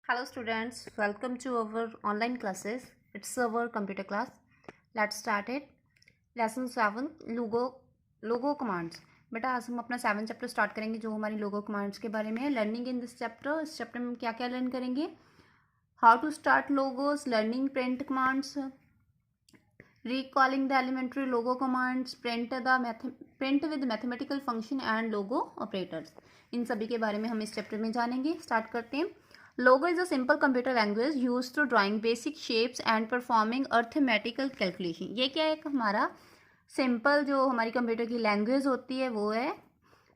Hello students, welcome to our online classes. It's our computer class. Let's start it. Lesson 7 logo commands. बेटा आज हम अपना 7 chapter start करेंगे जो हमारी लोगो कमांड्स के बारे में है। लर्निंग इन दिस चैप्टर, इस चैप्टर में क्या क्या लर्न करेंगे? How to start Logos, learning print commands, recalling the elementary logo commands, print with mathematical function and logo operators। इन सभी के बारे में हम इस चैप्टर में जानेंगे। स्टार्ट करते हैं। Logo is a simple computer language use to drawing basic shapes and performing arithmetical calculation. ये क्या है? हमारा सिंपल जो हमारी कंप्यूटर की लैंग्वेज होती है वो है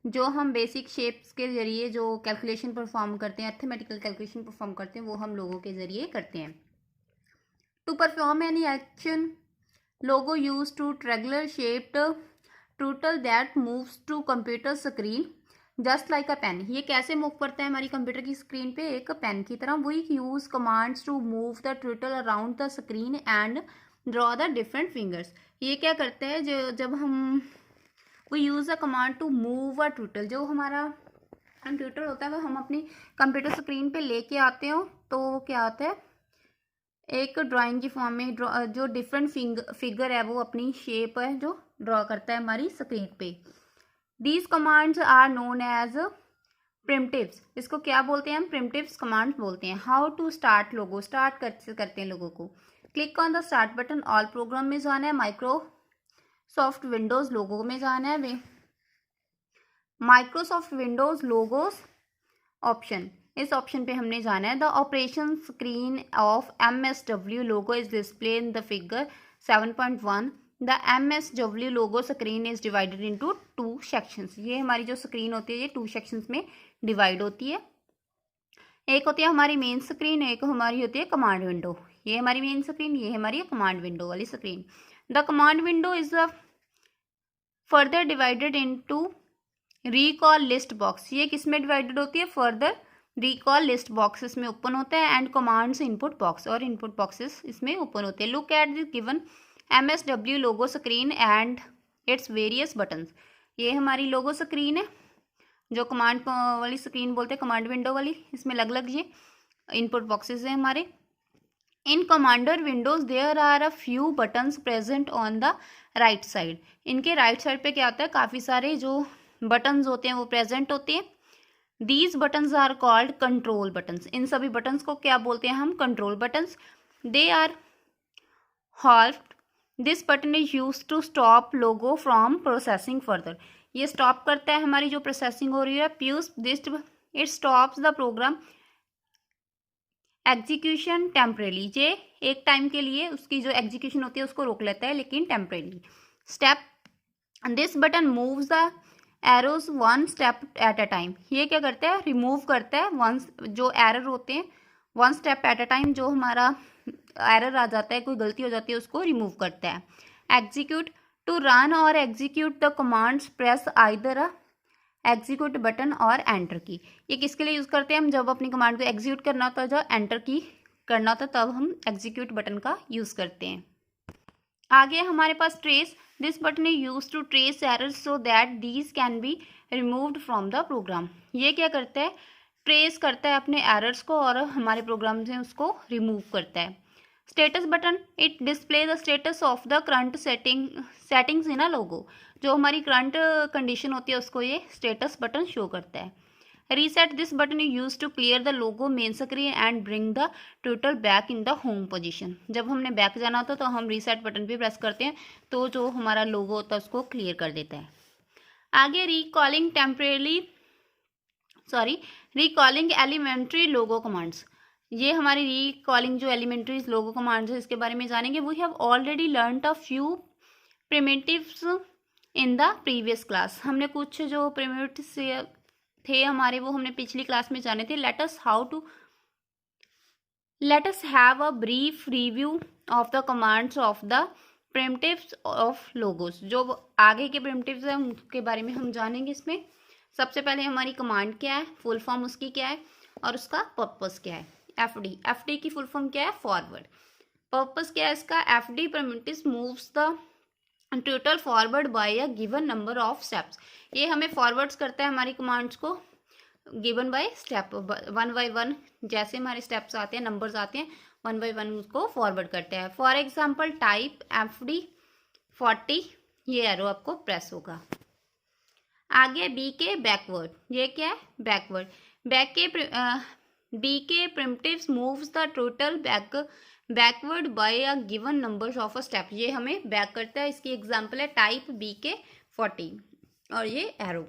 जो हम बेसिक शेप्स के जरिए जो कैलकुलेशन परफॉर्म करते हैं, अर्थमेटिकल कैलकुलेशन परफॉर्म करते हैं, वो हम लोगों के जरिए करते हैं। To perform any action, logo used to triangular shaped turtle that moves to computer screen just like a pen। ये कैसे मूव करता है हमारी कंप्यूटर की स्क्रीन पे? एक पेन की तरह। We use commands to move the turtle around the screen and draw the different fingers. ये क्या करता है? जब हम we use a command to move a turtle, जो हमारा कंप्यूटर होता है वो हम अपनी कंप्यूटर स्क्रीन पे लेके आते हो तो क्या आता है? एक ड्राइंग की फॉर्म में जो डिफरेंट फिगर है वो अपनी शेप है जो ड्रॉ करता है हमारी स्क्रीन पे। These commands are known as primitives. इसको क्या बोलते हैं हम? प्रिमिटिव्स कमांड्स बोलते हैं। How to start Logo, start करते हैं लोगों को। Click on the start button, all program में जाना है, माइक्रोसॉफ्ट विंडोज लोगो में जाना है, वे माइक्रोसॉफ्ट विंडोज लोगोस ऑप्शन, इस ऑप्शन पे हमने जाना है। The operation screen of MSW Logo is display in the figure 7.1। The MSW logo screen is divided into 2 sections. ये हमारी जो स्क्रीन होती है ये 2 सेक्शंस में डिवाइड होती है। एक होती है हमारी मेन स्क्रीन, एक हमारी होती है कमांड विंडो। ये हमारी मेन स्क्रीन, ये हमारी कमांड विंडो वाली screen. The command window is further divided into recall list box. ये किस में डिवाइडेड होती है? फर्दर रिकॉल लिस्ट बॉक्स इसमें ओपन होता है एंड कमांड्स इनपुट बॉक्स, और इनपुट बॉक्सेस इसमें ओपन होते हैं। Look at the given MSW logo screen and its various buttons. ये हमारी लोगो स्क्रीन है जो कमांड वाली स्क्रीन बोलते हैं, कमांड विंडो वाली। इसमें अलग अलग ये इनपुट बॉक्सेस हैं हमारे। In commander windows there are a few buttons present on the right side. इनके राइट साइड पे क्या होता है? काफ़ी सारे जो बटन्स होते हैं वो प्रेजेंट होते हैं। These buttons are called control buttons. इन सभी बटन्स को क्या बोलते हैं हम? Control buttons. They are halt. This button is use to stop Logo from processing further. ये स्टॉप करता है हमारी जो प्रोसेसिंग हो रही है। Pause this it stops the program execution temporarily. ये एक टाइम के लिए उसकी जो एग्जीक्यूशन होती है उसको रोक लेता है, लेकिन temporarily. Step this button moves the arrows 1 step at a time. ये क्या करता है? रिमूव करता है जो एरर होते हैं 1 स्टेप एट अ टाइम। जो हमारा एरर आ जाता है, कोई गलती हो जाती है, उसको रिमूव करता है। एग्जीक्यूट टू रन और execute the commands press either a execute button और एंटर की। ये किसके लिए यूज करते हैं? हम जब अपनी कमांड को एग्जीक्यूट करना होता है, जब एंटर की करना होता है, तब हम एग्जीक्यूट बटन का यूज करते हैं। आगे हमारे पास trace. This button is use to trace errors so that these can be removed from the program. ये क्या करता है? ट्रेस करता है अपने एरर्स को और हमारे प्रोग्राम से उसको रिमूव करता है। Status button, it display the status of the current settings in a Logo. जो हमारी करंट कंडीशन होती है उसको ये स्टेटस बटन शो करता है। Reset, this button is use to clear the Logo main screen and bring the turtle back in the home position. जब हमने बैक जाना होता है तो हम रीसेट बटन पे प्रेस करते हैं तो जो हमारा लोगो होता है उसको क्लियर कर देता है। आगे रिकॉलिंग एलिमेंट्री लोगो कमांड्स। ये हमारी रिकॉलिंग जो एलिमेंट्री लोगो कमांड्स है इसके बारे में जानेंगे। We have already learned a few primitives in the previous class. हमने कुछ जो प्रिमिटिव्स थे हमारे वो हमने पिछली क्लास में जाने थे। Let us have a brief review of the commands of the primitives of logos. जो आगे के प्रिमिटिव्स हैं उनके बारे में हम जानेंगे इसमें। सबसे पहले हमारी कमांड क्या है, फुल फॉर्म उसकी क्या है और उसका पर्पस क्या है। एफडी की फुल फॉर्म क्या है? फॉरवर्ड। पर्पस क्या है इसका? FD primitives moves the total forward bye a given number of steps. ये हमें फॉरवर्ड्स करता है हमारी कमांड्स को given by step, one by one, जैसे हमारे स्टेप्स आते हैं, नंबर्स आते हैं, वन बाय वन उसको फॉरवर्ड करते हैं। फॉर एग्जाम्पल टाइप FD40, ये एरो आपको प्रेस होगा। आगे बी के बैकवर्ड, ये क्या है backward, B K primitives moves the turtle backward by a given number of a step, ये हमें बैक करता है। इसकी एग्जांपल है टाइप BK40 और ये एरो।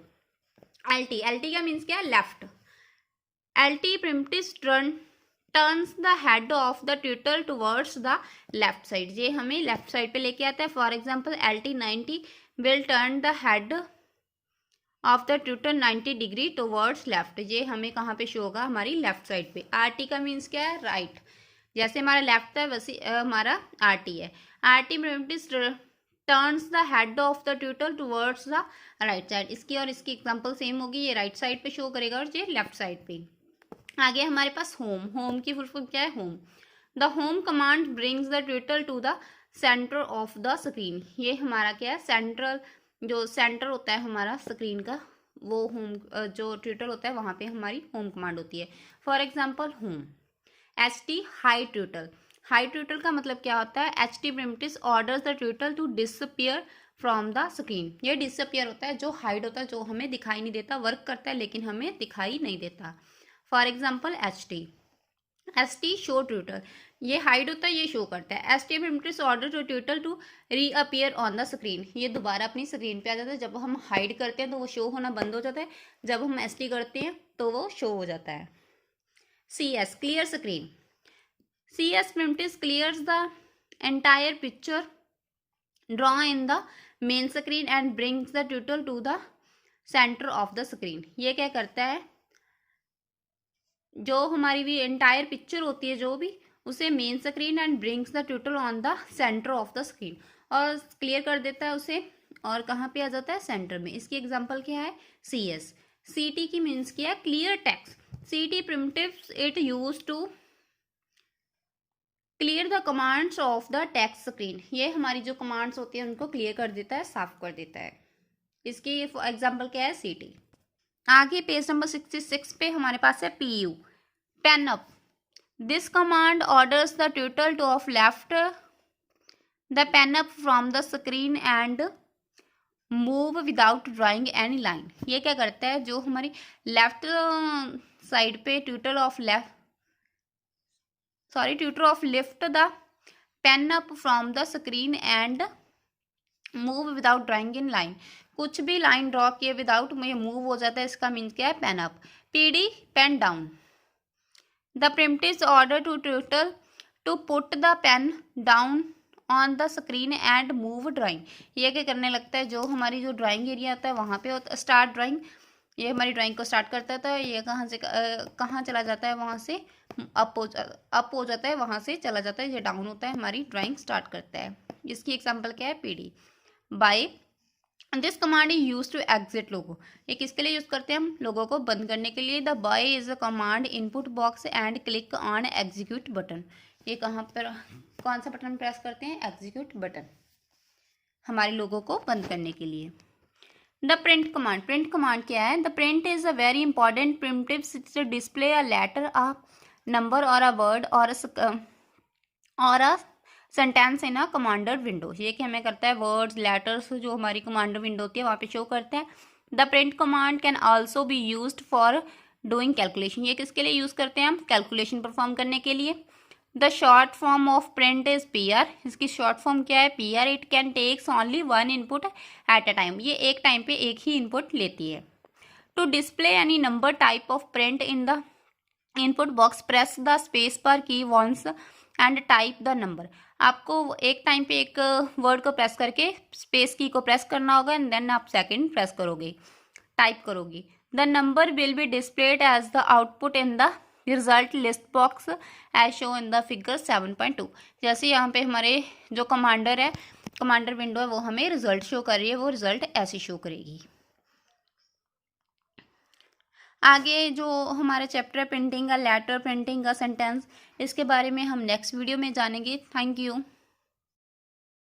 LT का मीन्स क्या है left. LT primitives turns the head of the turtle towards the left side, ये हमें लेफ्ट साइड पे लेके आता है। For example LT90 will turn the head of the turtle 90 degree towards left, ये हमें कहाँ पे शो होगा हमारी लेफ्ट साइड पे। RT का मीन्स क्या है राइट, जैसे हमारा लेफ्ट है वैसे हमारा RT है। RT primitives turns the head of the turtle towards the right side, इसकी और इसकी एग्जांपल सेम होगी, ये राइट साइड पे शो करेगा और ये लेफ्ट साइड पे। आगे हमारे पास होम की फुल फॉर्म क्या है home. The home command brings the turtle to the centre of the screen, ये हमारा क्या है सेंट्रल, जो सेंटर होता है हमारा स्क्रीन का, वो होम जो ट्यूटल होता है वहाँ पे हमारी होम कमांड होती है। For example home. HT hide turtle का मतलब क्या होता है, HT primitives orders the turtle to disappear from the screen, ये डिसअपियर होता है जो हाइड होता है, जो हमें दिखाई नहीं देता, वर्क करता है लेकिन हमें दिखाई नहीं देता। For example ST show turtle, ये हाइड होता है, ये शो करता है। ST primitives order to turtle to reappear on the screen, ये दोबारा अपनी स्क्रीन पे आ जाता है। जब हम हाइड करते हैं तो वो शो होना बंद हो जाता है, जब हम ST करते हैं तो वो शो हो जाता है। CS clear screen, CS primitives clears the entire picture drawn in the main screen and brings the tutor to the center of the screen, ये क्या करता है, जो हमारी भी एंटायर पिक्चर होती है जो भी, उसे main screen and brings the turtle on the centre of the screen, और क्लियर कर देता है उसे, और कहाँ पे आ जाता है सेंटर में। इसकी एग्जांपल क्या है CS। CT की मीन्स क्या है clear text. CT primitives it use to clear the commands of the text screen, ये हमारी जो कमांड्स होती है उनको क्लियर कर देता है, साफ कर देता है। इसकी एग्जांपल क्या है CT। आगे पेज नंबर 66 पे हमारे पास है PU pen up. This command orders the turtle to off lift the pen up from the screen and move without drawing any line, ये क्या करता है, जो हमारी लेफ्ट साइड पे turtle off lift the pen up from the screen and move without drawing in line, कुछ भी line draw किए विदाउट में मूव हो जाता है, इसका मीन्स क्या है pen up. PD pen down. The primitives order to turtle to put the pen down on the screen and move drawing, ये क्या करने लगता है, जो हमारी जो ड्राइंग एरिया होता है वहाँ पे स्टार्ट ड्राइंग, ये हमारी ड्राइंग को स्टार्ट करता था, ये कहाँ से कहाँ चला जाता है, वहाँ से अप हो जाता है, वहाँ से चला जाता है, ये डाउन होता है, हमारी ड्राइंग स्टार्ट करता है। इसकी एग्जांपल क्या है PD। Bye this command is use to exit Logo, ये किसके लिए यूज करते हैं हम, लोगों को बंद करने के लिए। The bye is a command input box and click on execute button, ये कहाँ पर कौन सा बटन प्रेस करते हैं, एग्जीक्यूट बटन, हमारे लोगों को बंद करने के लिए। द प्रिंट कमांड क्या है, the print is a very important primitive to display a letter, a number और अ वर्ड और a sentence in a commander window, ये कि हमें करता है वर्ड्स लेटर्स जो हमारी कमांडर विंडो होती है वहाँ पे शो करता है। The print command can also be used for doing calculation, ये किसके लिए यूज़ करते हैं हम, कैलकुलेशन परफॉर्म करने के लिए। The short form of print is PR, इसकी शॉर्ट फॉर्म क्या है PR। It can takes only one input at a time, ये एक टाइम पे एक ही इनपुट लेती है। To display any number type of print in the input box press the space bar key once and type the number, आपको एक time पे एक वर्ड को प्रेस करके स्पेस की को प्रेस करना होगा एंड देन आप सेकंड प्रेस करोगे, टाइप करोगे। The number will be displayed as the output in the result list box as show in the figure 7.2, जैसे यहाँ पे हमारे जो कमांडर विंडो है वो हमें रिजल्ट शो कर रही है, वो रिजल्ट ऐसे शो करेगी। आगे जो हमारा चैप्टर है प्रिंटिंग का लेटर, प्रिंटिंग का सेंटेंस, इसके बारे में हम नेक्स्ट वीडियो में जानेंगे। Thank you.